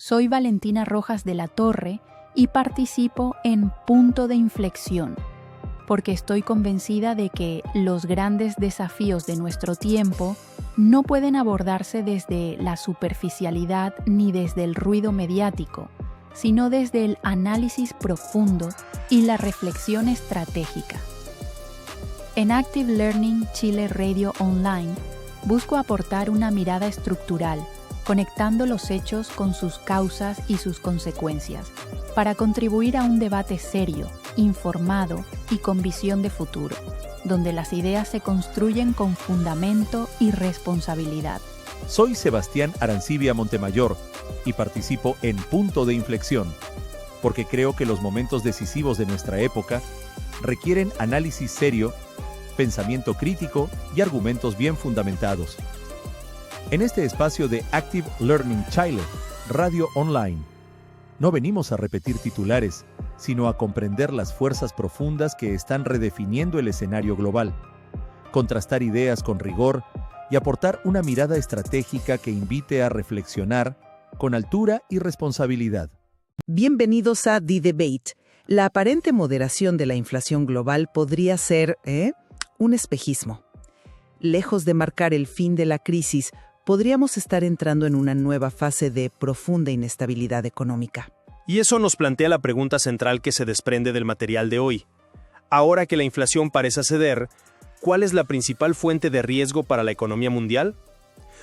Soy Valentina Rojas de la Torre y participo en Punto de Inflexión, porque estoy convencida de que los grandes desafíos de nuestro tiempo no pueden abordarse desde la superficialidad ni desde el ruido mediático, sino desde el análisis profundo y la reflexión estratégica. En Active Learning Chile Radio Online, busco aportar una mirada estructural, conectando los hechos con sus causas y sus consecuencias, para contribuir a un debate serio, informado y con visión de futuro, donde las ideas se construyen con fundamento y responsabilidad. Soy Sebastián Arancibia Montemayor y participo en Punto de Inflexión, porque creo que los momentos decisivos de nuestra época requieren análisis serio, pensamiento crítico y argumentos bien fundamentados. En este espacio de Active Learning Chile, Radio Online, no venimos a repetir titulares, sino a comprender las fuerzas profundas que están redefiniendo el escenario global, contrastar ideas con rigor y aportar una mirada estratégica que invite a reflexionar con altura y responsabilidad. Bienvenidos a The Debate. La aparente moderación de la inflación global podría ser, un espejismo. Lejos de marcar el fin de la crisis, podríamos estar entrando en una nueva fase de profunda inestabilidad económica. Y eso nos plantea la pregunta central que se desprende del material de hoy. Ahora que la inflación parece ceder, ¿cuál es la principal fuente de riesgo para la economía mundial?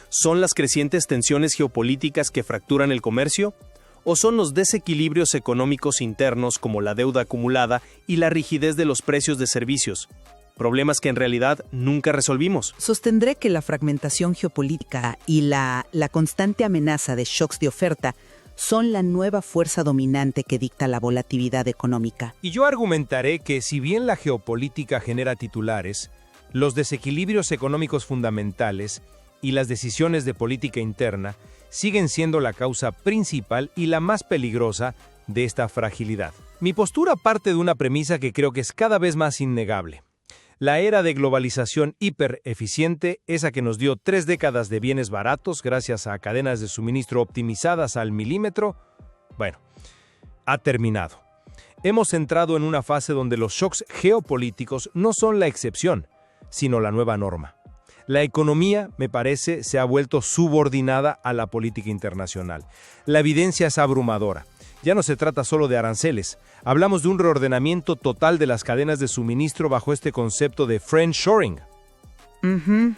¿Son las crecientes tensiones geopolíticas que fracturan el comercio? ¿O son los desequilibrios económicos internos como la deuda acumulada y la rigidez de los precios de servicios? Problemas que en realidad nunca resolvimos. Sostendré que la fragmentación geopolítica y la constante amenaza de shocks de oferta son la nueva fuerza dominante que dicta la volatilidad económica. Y yo argumentaré que si bien la geopolítica genera titulares, los desequilibrios económicos fundamentales y las decisiones de política interna siguen siendo la causa principal y la más peligrosa de esta fragilidad. Mi postura parte de una premisa que creo que es cada vez más innegable. La era de globalización hipereficiente, esa que nos dio 3 décadas de bienes baratos gracias a cadenas de suministro optimizadas al milímetro, ha terminado. Hemos entrado en una fase donde los shocks geopolíticos no son la excepción, sino la nueva norma. La economía, me parece, se ha vuelto subordinada a la política internacional. La evidencia es abrumadora. Ya no se trata solo de aranceles. Hablamos de un reordenamiento total de las cadenas de suministro bajo este concepto de friendshoring.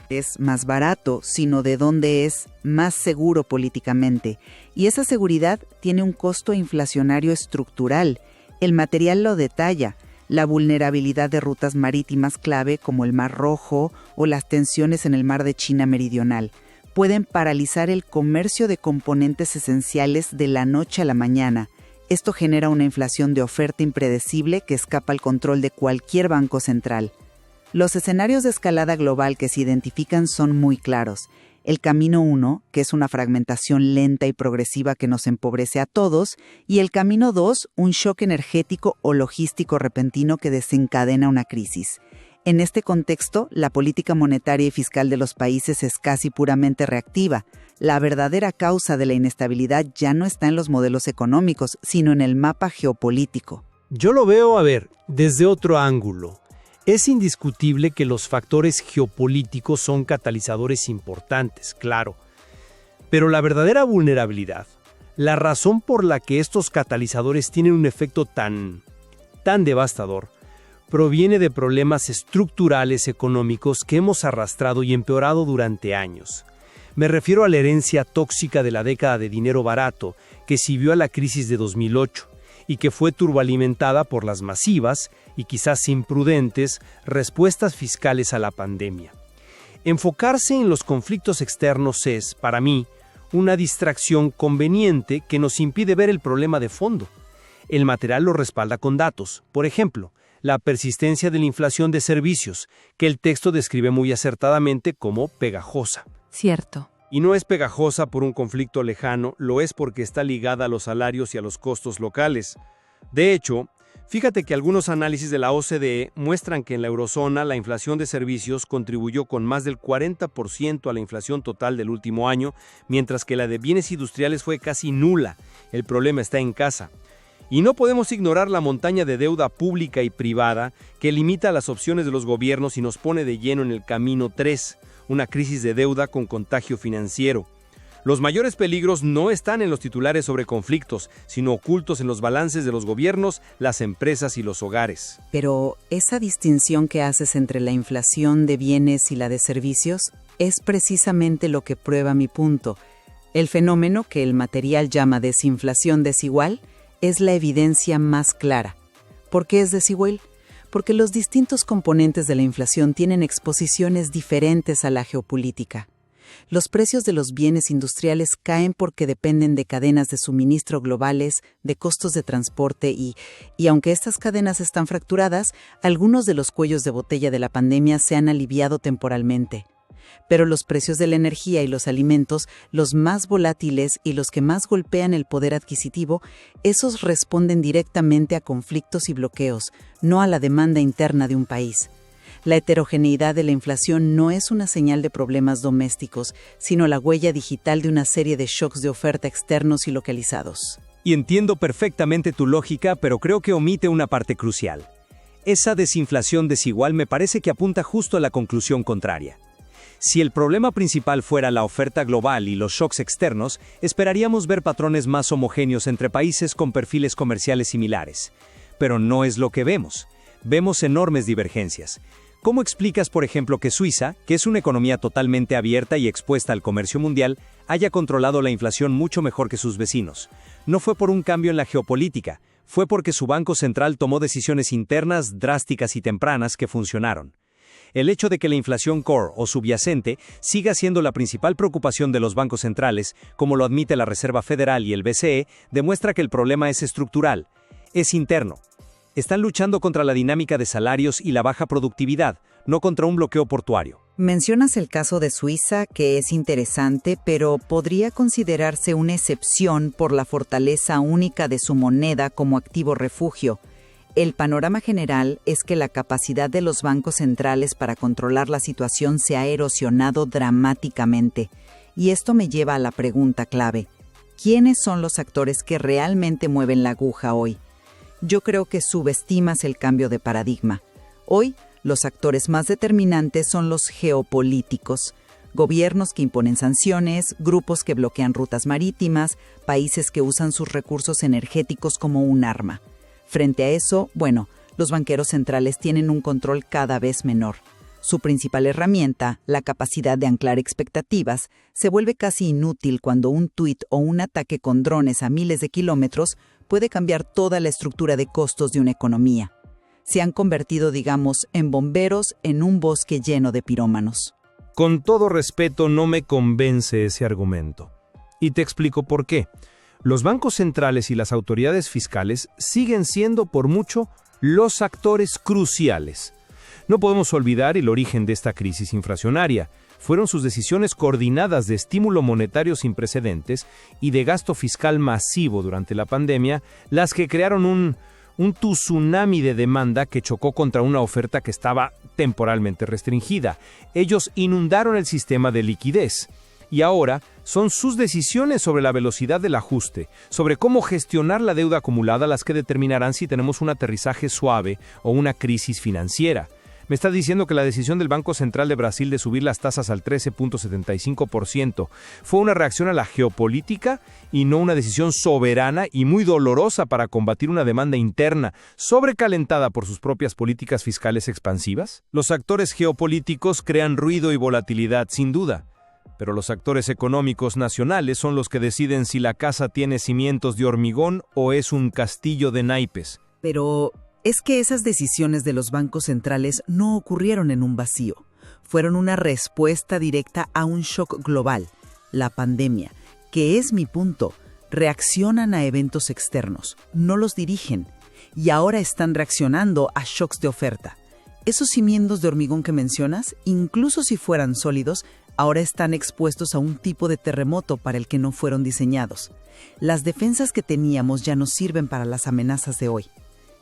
Es más barato, sino de dónde es más seguro políticamente. Y esa seguridad tiene un costo inflacionario estructural. El material lo detalla. La vulnerabilidad de rutas marítimas clave como el Mar Rojo o las tensiones en el Mar de China Meridional pueden paralizar el comercio de componentes esenciales de la noche a la mañana. Esto genera una inflación de oferta impredecible que escapa al control de cualquier banco central. Los escenarios de escalada global que se identifican son muy claros. El camino 1, que es una fragmentación lenta y progresiva que nos empobrece a todos, y el camino 2, un shock energético o logístico repentino que desencadena una crisis. En este contexto, la política monetaria y fiscal de los países es casi puramente reactiva. La verdadera causa de la inestabilidad ya no está en los modelos económicos, sino en el mapa geopolítico. Yo lo veo, desde otro ángulo. Es indiscutible que los factores geopolíticos son catalizadores importantes, claro. Pero la verdadera vulnerabilidad, la razón por la que estos catalizadores tienen un efecto tan devastador, proviene de problemas estructurales económicos que hemos arrastrado y empeorado durante años. Me refiero a la herencia tóxica de la década de dinero barato que siguió a la crisis de 2008 y que fue turboalimentada por las masivas y quizás imprudentes respuestas fiscales a la pandemia. Enfocarse en los conflictos externos es, para mí, una distracción conveniente que nos impide ver el problema de fondo. El material lo respalda con datos. Por ejemplo, la persistencia de la inflación de servicios, que el texto describe muy acertadamente como pegajosa. Cierto. Y no es pegajosa por un conflicto lejano, lo es porque está ligada a los salarios y a los costos locales. De hecho, Fíjate que algunos análisis de la OCDE muestran que en la eurozona la inflación de servicios contribuyó con más del 40% a la inflación total del último año, mientras que la de bienes industriales fue casi nula. El problema está en casa. Y no podemos ignorar la montaña de deuda pública y privada que limita las opciones de los gobiernos y nos pone de lleno en el camino 3, una crisis de deuda con contagio financiero. Los mayores peligros no están en los titulares sobre conflictos, sino ocultos en los balances de los gobiernos, las empresas y los hogares. Pero esa distinción que haces entre la inflación de bienes y la de servicios es precisamente lo que prueba mi punto. El fenómeno que el material llama desinflación desigual es la evidencia más clara. ¿Por qué es desigual? Porque los distintos componentes de la inflación tienen exposiciones diferentes a la geopolítica. Los precios de los bienes industriales caen porque dependen de cadenas de suministro globales, de costos de transporte y aunque estas cadenas están fracturadas, algunos de los cuellos de botella de la pandemia se han aliviado temporalmente. Pero los precios de la energía y los alimentos, los más volátiles y los que más golpean el poder adquisitivo, esos responden directamente a conflictos y bloqueos, no a la demanda interna de un país. La heterogeneidad de la inflación no es una señal de problemas domésticos, sino la huella digital de una serie de shocks de oferta externos y localizados. Y entiendo perfectamente tu lógica, pero creo que omite una parte crucial. Esa desinflación desigual me parece que apunta justo a la conclusión contraria. Si el problema principal fuera la oferta global y los shocks externos, esperaríamos ver patrones más homogéneos entre países con perfiles comerciales similares. Pero no es lo que vemos. Vemos enormes divergencias. ¿Cómo explicas, por ejemplo, que Suiza, que es una economía totalmente abierta y expuesta al comercio mundial, haya controlado la inflación mucho mejor que sus vecinos? No fue por un cambio en la geopolítica, fue porque su Banco Central tomó decisiones internas drásticas y tempranas que funcionaron. El hecho de que la inflación core o subyacente siga siendo la principal preocupación de los bancos centrales, como lo admite la Reserva Federal y el BCE, demuestra que el problema es estructural, es interno. Están luchando contra la dinámica de salarios y la baja productividad, no contra un bloqueo portuario. Mencionas el caso de Suiza, que es interesante, pero podría considerarse una excepción por la fortaleza única de su moneda como activo refugio. El panorama general es que la capacidad de los bancos centrales para controlar la situación se ha erosionado dramáticamente. Y esto me lleva a la pregunta clave: ¿quiénes son los actores que realmente mueven la aguja hoy? Yo creo que subestimas el cambio de paradigma. Hoy, los actores más determinantes son los geopolíticos. Gobiernos que imponen sanciones, grupos que bloquean rutas marítimas, países que usan sus recursos energéticos como un arma. Frente a eso, los banqueros centrales tienen un control cada vez menor. Su principal herramienta, la capacidad de anclar expectativas, se vuelve casi inútil cuando un tuit o un ataque con drones a miles de kilómetros puede cambiar toda la estructura de costos de una economía. Se han convertido, en bomberos en un bosque lleno de pirómanos. Con todo respeto, no me convence ese argumento. Y te explico por qué. Los bancos centrales y las autoridades fiscales siguen siendo por mucho los actores cruciales. No podemos olvidar el origen de esta crisis inflacionaria. Fueron sus decisiones coordinadas de estímulo monetario sin precedentes y de gasto fiscal masivo durante la pandemia las que crearon un tsunami de demanda que chocó contra una oferta que estaba temporalmente restringida. Ellos inundaron el sistema de liquidez. Y ahora son sus decisiones sobre la velocidad del ajuste, sobre cómo gestionar la deuda acumulada las que determinarán si tenemos un aterrizaje suave o una crisis financiera. Me está diciendo que la decisión del Banco Central de Brasil de subir las tasas al 13.75% fue una reacción a la geopolítica y no una decisión soberana y muy dolorosa para combatir una demanda interna sobrecalentada por sus propias políticas fiscales expansivas. Los actores geopolíticos crean ruido y volatilidad, sin duda, pero los actores económicos nacionales son los que deciden si la casa tiene cimientos de hormigón o es un castillo de naipes. Pero es que esas decisiones de los bancos centrales no ocurrieron en un vacío. Fueron una respuesta directa a un shock global, la pandemia, que es mi punto. Reaccionan a eventos externos, no los dirigen, y ahora están reaccionando a shocks de oferta. Esos cimientos de hormigón que mencionas, incluso si fueran sólidos, ahora están expuestos a un tipo de terremoto para el que no fueron diseñados. Las defensas que teníamos ya no sirven para las amenazas de hoy.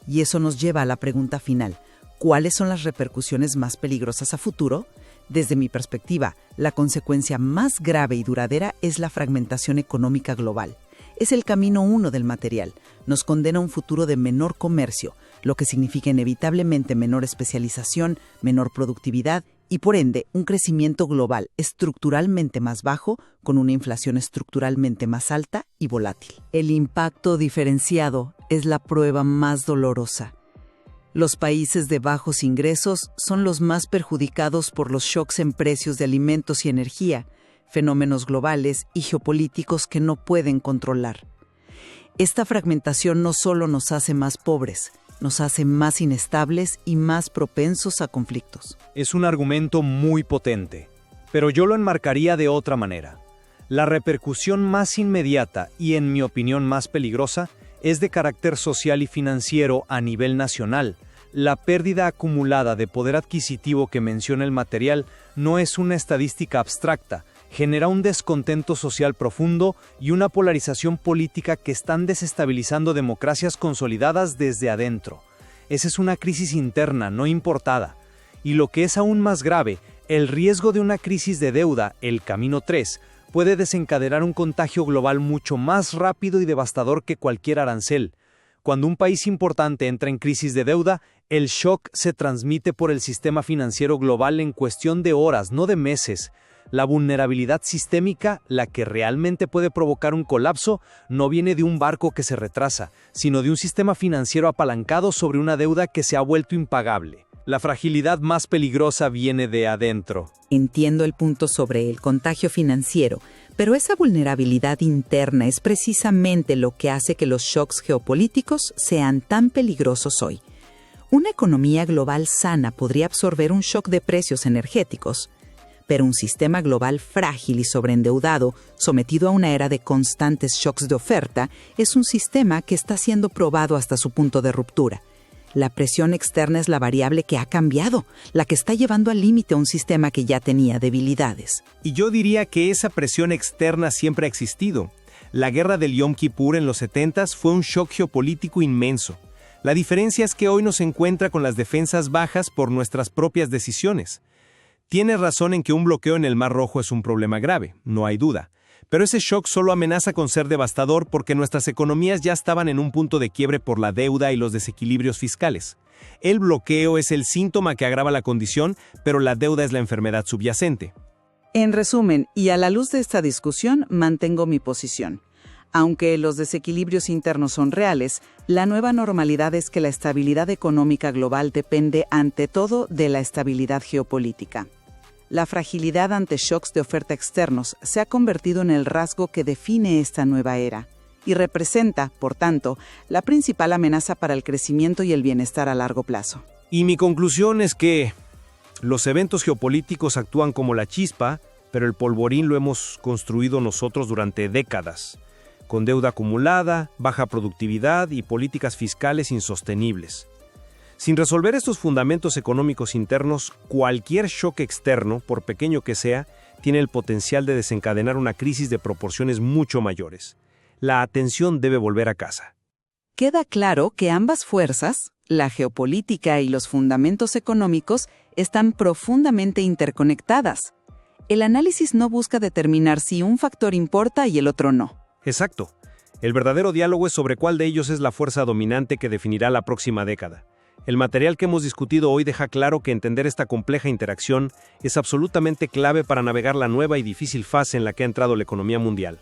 Y eso nos lleva a la pregunta final: ¿cuáles son las repercusiones más peligrosas a futuro? Desde mi perspectiva, la consecuencia más grave y duradera es la fragmentación económica global. Es el camino 1 del material. Nos condena a un futuro de menor comercio, lo que significa inevitablemente menor especialización, menor productividad y, por ende, un crecimiento global estructuralmente más bajo, con una inflación estructuralmente más alta y volátil. El impacto diferenciado es la prueba más dolorosa. Los países de bajos ingresos son los más perjudicados por los shocks en precios de alimentos y energía, fenómenos globales y geopolíticos que no pueden controlar. Esta fragmentación no solo nos hace más pobres, nos hace más inestables y más propensos a conflictos. Es un argumento muy potente, pero yo lo enmarcaría de otra manera. La repercusión más inmediata y, en mi opinión, más peligrosa es de carácter social y financiero a nivel nacional. La pérdida acumulada de poder adquisitivo que menciona el material no es una estadística abstracta, genera un descontento social profundo y una polarización política que están desestabilizando democracias consolidadas desde adentro. Esa es una crisis interna, no importada. Y lo que es aún más grave, el riesgo de una crisis de deuda, el camino 3, puede desencadenar un contagio global mucho más rápido y devastador que cualquier arancel. Cuando un país importante entra en crisis de deuda, el shock se transmite por el sistema financiero global en cuestión de horas, no de meses. La vulnerabilidad sistémica, la que realmente puede provocar un colapso, no viene de un barco que se retrasa, sino de un sistema financiero apalancado sobre una deuda que se ha vuelto impagable. La fragilidad más peligrosa viene de adentro. Entiendo el punto sobre el contagio financiero, pero esa vulnerabilidad interna es precisamente lo que hace que los shocks geopolíticos sean tan peligrosos hoy. Una economía global sana podría absorber un shock de precios energéticos, pero un sistema global frágil y sobreendeudado, sometido a una era de constantes shocks de oferta, es un sistema que está siendo probado hasta su punto de ruptura. La presión externa es la variable que ha cambiado, la que está llevando al límite a un sistema que ya tenía debilidades. Y yo diría que esa presión externa siempre ha existido. La guerra del Yom Kippur en los 70s fue un shock geopolítico inmenso. La diferencia es que hoy nos encuentra con las defensas bajas por nuestras propias decisiones. Tienes razón en que un bloqueo en el Mar Rojo es un problema grave, no hay duda. Pero ese shock solo amenaza con ser devastador porque nuestras economías ya estaban en un punto de quiebre por la deuda y los desequilibrios fiscales. El bloqueo es el síntoma que agrava la condición, pero la deuda es la enfermedad subyacente. En resumen, y a la luz de esta discusión, mantengo mi posición. Aunque los desequilibrios internos son reales, la nueva normalidad es que la estabilidad económica global depende ante todo de la estabilidad geopolítica. La fragilidad ante shocks de oferta externos se ha convertido en el rasgo que define esta nueva era y representa, por tanto, la principal amenaza para el crecimiento y el bienestar a largo plazo. Y mi conclusión es que los eventos geopolíticos actúan como la chispa, pero el polvorín lo hemos construido nosotros durante décadas, con deuda acumulada, baja productividad y políticas fiscales insostenibles. Sin resolver estos fundamentos económicos internos, cualquier shock externo, por pequeño que sea, tiene el potencial de desencadenar una crisis de proporciones mucho mayores. La atención debe volver a casa. Queda claro que ambas fuerzas, la geopolítica y los fundamentos económicos, están profundamente interconectadas. El análisis no busca determinar si un factor importa y el otro no. Exacto. El verdadero diálogo es sobre cuál de ellos es la fuerza dominante que definirá la próxima década. El material que hemos discutido hoy deja claro que entender esta compleja interacción es absolutamente clave para navegar la nueva y difícil fase en la que ha entrado la economía mundial.